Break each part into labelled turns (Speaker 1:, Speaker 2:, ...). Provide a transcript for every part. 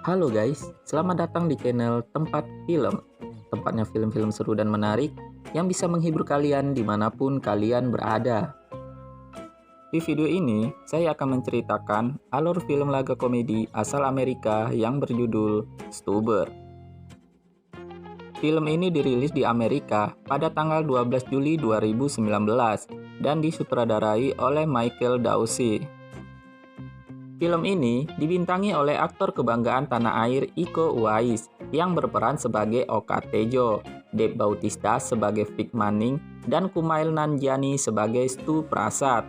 Speaker 1: Halo guys, selamat datang di channel Tempat Film. Tempatnya film-film seru dan menarik yang bisa menghibur kalian dimanapun kalian berada. Di video ini, saya akan menceritakan alur film laga komedi asal Amerika yang berjudul Stuber. Film ini dirilis di Amerika pada tanggal 12 Juli 2019 dan disutradarai oleh Michael Dawsey. Film ini dibintangi oleh aktor kebanggaan tanah air Iko Uwais yang berperan sebagai Oka Tejo, Dave Bautista sebagai Vic Manning, dan Kumail Nanjiani sebagai Stu Prasad.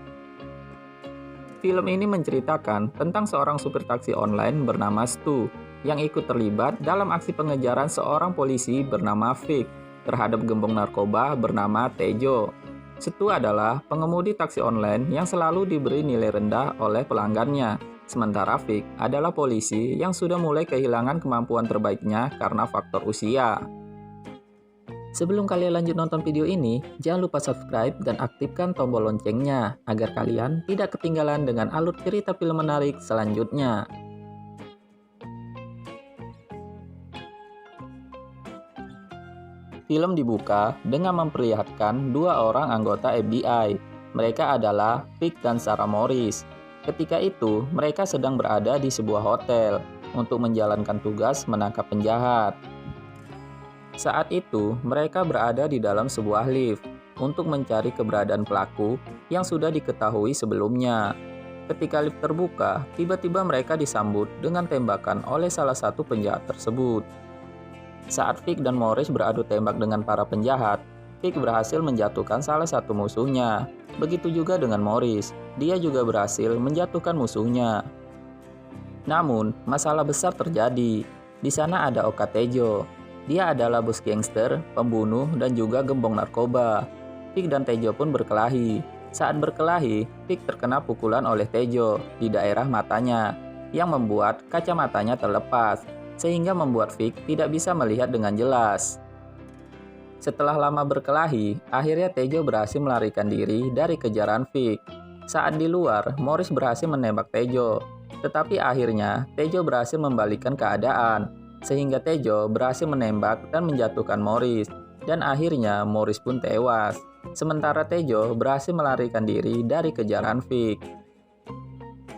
Speaker 1: Film ini menceritakan tentang seorang supir taksi online bernama Stu yang ikut terlibat dalam aksi pengejaran seorang polisi bernama Vic terhadap gembong narkoba bernama Tejo. Stu adalah pengemudi taksi online yang selalu diberi nilai rendah oleh pelanggannya. Sementara Vic adalah polisi yang sudah mulai kehilangan kemampuan terbaiknya karena faktor usia. Sebelum kalian lanjut nonton video ini, jangan lupa subscribe dan aktifkan tombol loncengnya agar kalian tidak ketinggalan dengan alur cerita film menarik selanjutnya. Film dibuka dengan memperlihatkan dua orang anggota FBI. Mereka adalah Vic dan Sarah Morris. Ketika itu, mereka sedang berada di sebuah hotel untuk menjalankan tugas menangkap penjahat. Saat itu, mereka berada di dalam sebuah lift untuk mencari keberadaan pelaku yang sudah diketahui sebelumnya. Ketika lift terbuka, tiba-tiba mereka disambut dengan tembakan oleh salah satu penjahat tersebut. Saat Vic dan Morris beradu tembak dengan para penjahat, Vic berhasil menjatuhkan salah satu musuhnya. Begitu juga dengan Morris, dia juga berhasil menjatuhkan musuhnya. Namun, masalah besar terjadi. Di sana ada Oka Tejo. Dia adalah bos gangster, pembunuh, dan juga gembong narkoba. Vic dan Tejo pun berkelahi. Saat berkelahi, Vic terkena pukulan oleh Tejo di daerah matanya, yang membuat kacamatanya terlepas, sehingga membuat Vic tidak bisa melihat dengan jelas. Setelah lama berkelahi, akhirnya Tejo berhasil melarikan diri dari kejaran Vic. Saat di luar, Morris berhasil menembak Tejo, tetapi akhirnya Tejo berhasil membalikkan keadaan, sehingga Tejo berhasil menembak dan menjatuhkan Morris, dan akhirnya Morris pun tewas. Sementara Tejo berhasil melarikan diri dari kejaran Vic.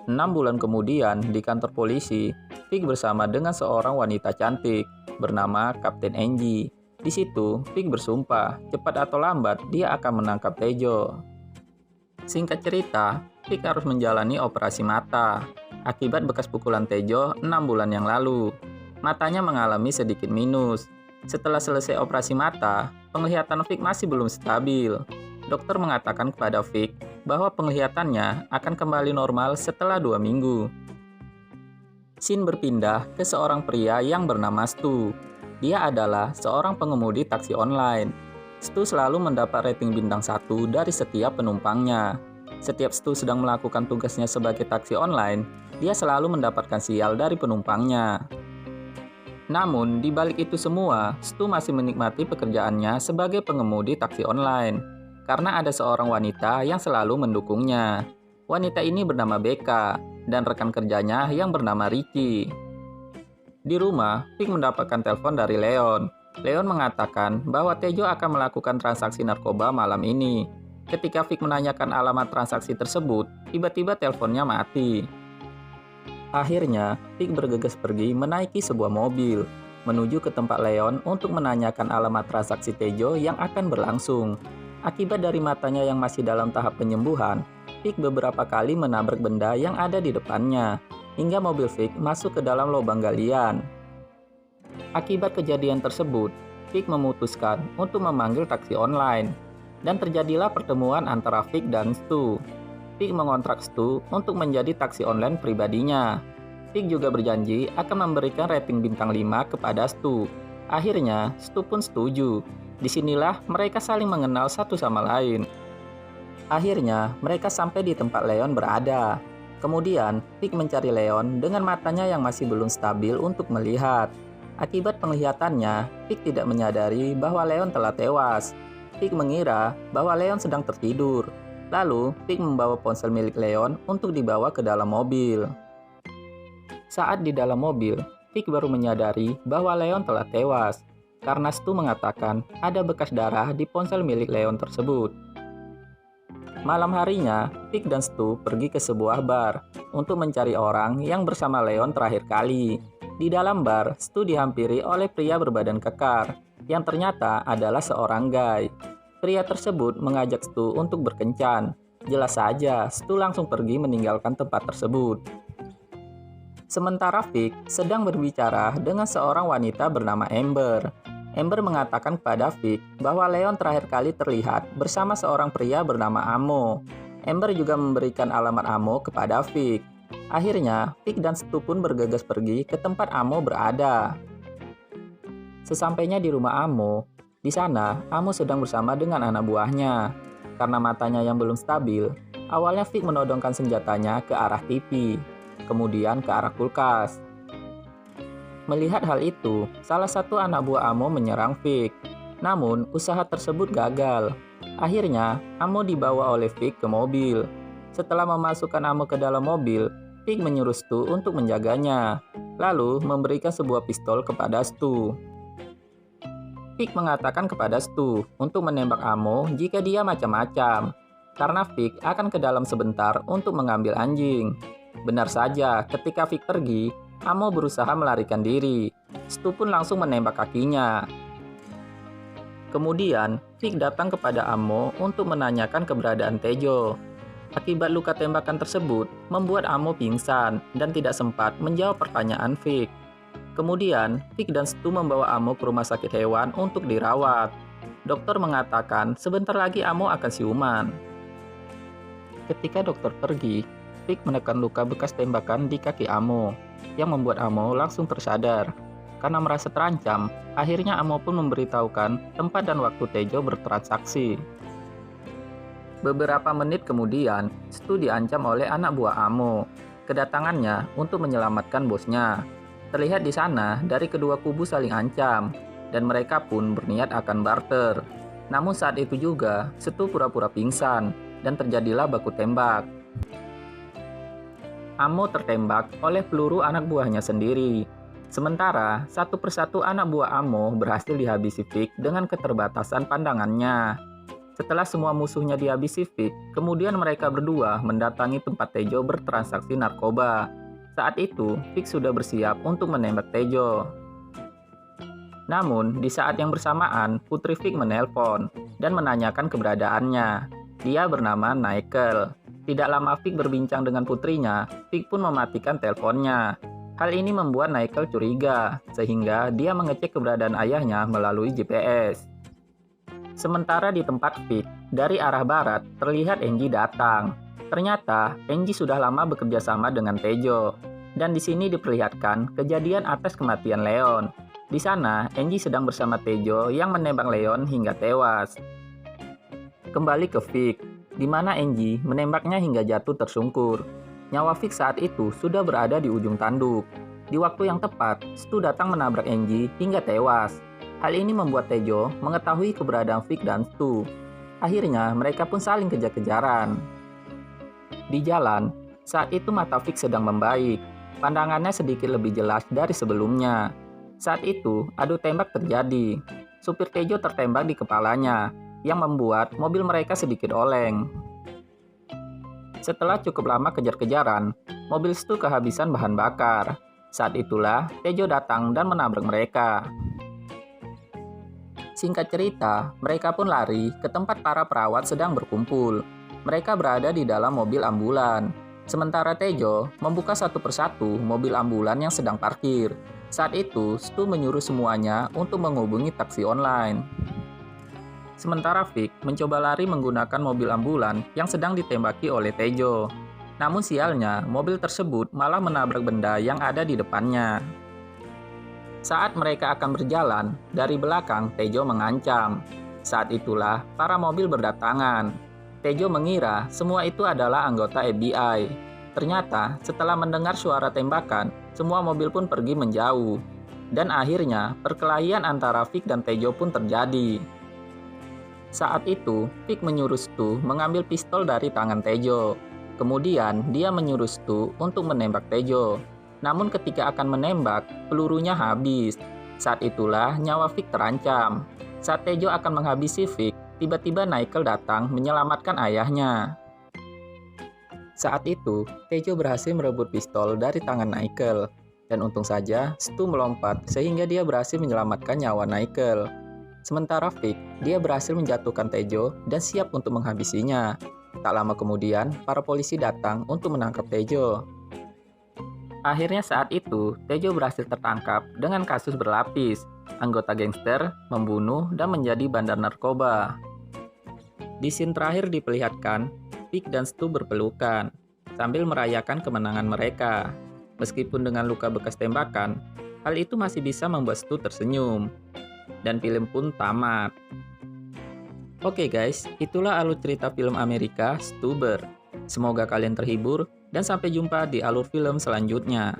Speaker 1: 6 bulan kemudian, di kantor polisi, Vic bersama dengan seorang wanita cantik bernama Kapten Angie. Di situ, Vic bersumpah, cepat atau lambat dia akan menangkap Tejo. Singkat cerita, Vic harus menjalani operasi mata akibat bekas pukulan Tejo 6 bulan yang lalu. Matanya mengalami sedikit minus. Setelah selesai operasi mata, penglihatan Vic masih belum stabil. Dokter mengatakan kepada Vic bahwa penglihatannya akan kembali normal setelah 2 minggu. Scene berpindah ke seorang pria yang bernama Stu. Dia adalah seorang pengemudi taksi online. Stu selalu mendapat rating bintang 1 dari setiap penumpangnya. Setiap Stu sedang melakukan tugasnya sebagai taksi online, dia selalu mendapatkan sial dari penumpangnya. Namun, di balik itu semua, Stu masih menikmati pekerjaannya sebagai pengemudi taksi online, karena ada seorang wanita yang selalu mendukungnya. Wanita ini bernama Becca, dan rekan kerjanya yang bernama Ricky. Di rumah, Vic mendapatkan telepon dari Leon. Leon mengatakan bahwa Tejo akan melakukan transaksi narkoba malam ini. Ketika Vic menanyakan alamat transaksi tersebut, tiba-tiba teleponnya mati. Akhirnya, Vic bergegas pergi menaiki sebuah mobil, menuju ke tempat Leon untuk menanyakan alamat transaksi Tejo yang akan berlangsung. Akibat dari matanya yang masih dalam tahap penyembuhan, Vic beberapa kali menabrak benda yang ada di depannya, hingga mobil Vic masuk ke dalam lubang galian. Akibat kejadian tersebut, Vic memutuskan untuk memanggil taksi online, dan terjadilah pertemuan antara Vic dan Stu. Vic mengontrak Stu untuk menjadi taksi online pribadinya. Vic juga berjanji akan memberikan rating bintang 5 kepada Stu. Akhirnya, Stu pun setuju. Disinilah mereka saling mengenal satu sama lain. Akhirnya, mereka sampai di tempat Leon berada. Kemudian, Vic mencari Leon dengan matanya yang masih belum stabil untuk melihat. Akibat penglihatannya, Vic tidak menyadari bahwa Leon telah tewas. Vic mengira bahwa Leon sedang tertidur. Lalu, Vic membawa ponsel milik Leon untuk dibawa ke dalam mobil. Saat di dalam mobil, Vic baru menyadari bahwa Leon telah tewas, karena Stu mengatakan ada bekas darah di ponsel milik Leon tersebut. Malam harinya, Vic dan Stu pergi ke sebuah bar untuk mencari orang yang bersama Leon terakhir kali. Di dalam bar, Stu dihampiri oleh pria berbadan kekar, yang ternyata adalah seorang guy. Pria tersebut mengajak Stu untuk berkencan. Jelas saja, Stu langsung pergi meninggalkan tempat tersebut. Sementara Vic sedang berbicara dengan seorang wanita bernama Amber. Amber mengatakan kepada Vic bahwa Leon terakhir kali terlihat bersama seorang pria bernama Amo. Amber juga memberikan alamat Amo kepada Vic. Akhirnya, Vic dan Stu pun bergegas pergi ke tempat Amo berada. Sesampainya di rumah Amo, di sana Amo sedang bersama dengan anak buahnya. Karena matanya yang belum stabil, awalnya Vic menodongkan senjatanya ke arah TV, kemudian ke arah kulkas. Melihat hal itu, salah satu anak buah Amo menyerang Vic. Namun, usaha tersebut gagal. Akhirnya, Amo dibawa oleh Vic ke mobil. Setelah memasukkan Amo ke dalam mobil, Vic menyuruh Stu untuk menjaganya, lalu memberikan sebuah pistol kepada Stu. Vic mengatakan kepada Stu untuk menembak Amo jika dia macam-macam, karena Vic akan ke dalam sebentar untuk mengambil anjing. Benar saja, ketika Vic pergi, Amo berusaha melarikan diri. Stu pun langsung menembak kakinya. Kemudian, Vic datang kepada Amo untuk menanyakan keberadaan Tejo. Akibat luka tembakan tersebut, membuat Amo pingsan dan tidak sempat menjawab pertanyaan Vic. Kemudian, Vic dan Stu membawa Amo ke rumah sakit hewan untuk dirawat. Dokter mengatakan sebentar lagi Amo akan siuman. Ketika dokter pergi, Vic menekan luka bekas tembakan di kaki Amo, yang membuat Amo langsung tersadar. Karena merasa terancam, akhirnya Amo pun memberitahukan tempat dan waktu Tejo bertransaksi. Beberapa menit kemudian, Stu diancam oleh anak buah Amo. Kedatangannya untuk menyelamatkan bosnya. Terlihat di sana dari kedua kubu saling ancam, dan mereka pun berniat akan barter. Namun saat itu juga, Stu pura-pura pingsan, dan terjadilah baku tembak. Amo tertembak oleh peluru anak buahnya sendiri. Sementara, satu persatu anak buah Amo berhasil dihabisi Vic dengan keterbatasan pandangannya. Setelah semua musuhnya dihabisi Vic, kemudian mereka berdua mendatangi tempat Tejo bertransaksi narkoba. Saat itu, Vic sudah bersiap untuk menembak Tejo. Namun, di saat yang bersamaan, putri Vic menelpon dan menanyakan keberadaannya. Dia bernama Nickel. Tidak lama Vic berbincang dengan putrinya, Vic pun mematikan teleponnya. Hal ini membuat Nickel curiga, sehingga dia mengecek keberadaan ayahnya melalui GPS. Sementara di tempat Vic, dari arah barat, terlihat Angie datang. Ternyata, Angie sudah lama bekerja sama dengan Tejo. Dan di sini diperlihatkan kejadian atas kematian Leon. Di sana, Angie sedang bersama Tejo yang menembak Leon hingga tewas. Kembali ke Vic, di mana Angie menembaknya hingga jatuh tersungkur. Nyawa Vic saat itu sudah berada di ujung tanduk. Di waktu yang tepat, Stu datang menabrak Angie hingga tewas. Hal ini membuat Tejo mengetahui keberadaan Vic dan Stu. Akhirnya, mereka pun saling kejar-kejaran. Di jalan, saat itu mata Vic sedang membaik. Pandangannya sedikit lebih jelas dari sebelumnya. Saat itu, adu tembak terjadi. Supir Tejo tertembak di kepalanya, yang membuat mobil mereka sedikit oleng. Setelah cukup lama kejar-kejaran, mobil Stu kehabisan bahan bakar. Saat itulah, Tejo datang dan menabrak mereka. Singkat cerita, mereka pun lari ke tempat para perawat sedang berkumpul. Mereka berada di dalam mobil ambulan. Sementara Tejo membuka satu persatu mobil ambulan yang sedang parkir. Saat itu, Stu menyuruh semuanya untuk menghubungi taksi online. Sementara Vic mencoba lari menggunakan mobil ambulan yang sedang ditembaki oleh Tejo. Namun sialnya, mobil tersebut malah menabrak benda yang ada di depannya. Saat mereka akan berjalan, dari belakang Tejo mengancam. Saat itulah para mobil berdatangan. Tejo mengira semua itu adalah anggota FBI. Ternyata setelah mendengar suara tembakan, semua mobil pun pergi menjauh. Dan akhirnya perkelahian antara Vic dan Tejo pun terjadi. Saat itu, Vic menyuruh Stu mengambil pistol dari tangan Tejo. Kemudian dia menyuruh Stu untuk menembak Tejo. Namun ketika akan menembak, pelurunya habis. Saat itulah nyawa Vic terancam. Saat Tejo akan menghabisi Vic, tiba-tiba Michael datang menyelamatkan ayahnya. Saat itu, Tejo berhasil merebut pistol dari tangan Michael. Dan untung saja, Stu melompat sehingga dia berhasil menyelamatkan nyawa Michael. Sementara Vic, dia berhasil menjatuhkan Tejo dan siap untuk menghabisinya. Tak lama kemudian, para polisi datang untuk menangkap Tejo. Akhirnya saat itu, Tejo berhasil tertangkap dengan kasus berlapis, anggota gangster, membunuh, dan menjadi bandar narkoba. Di scene terakhir diperlihatkan, Vic dan Stu berpelukan, sambil merayakan kemenangan mereka. Meskipun dengan luka bekas tembakan, hal itu masih bisa membuat Stu tersenyum. Dan film pun tamat. Oke guys, itulah alur cerita film Amerika Stuber. Semoga kalian terhibur dan sampai jumpa di alur film selanjutnya.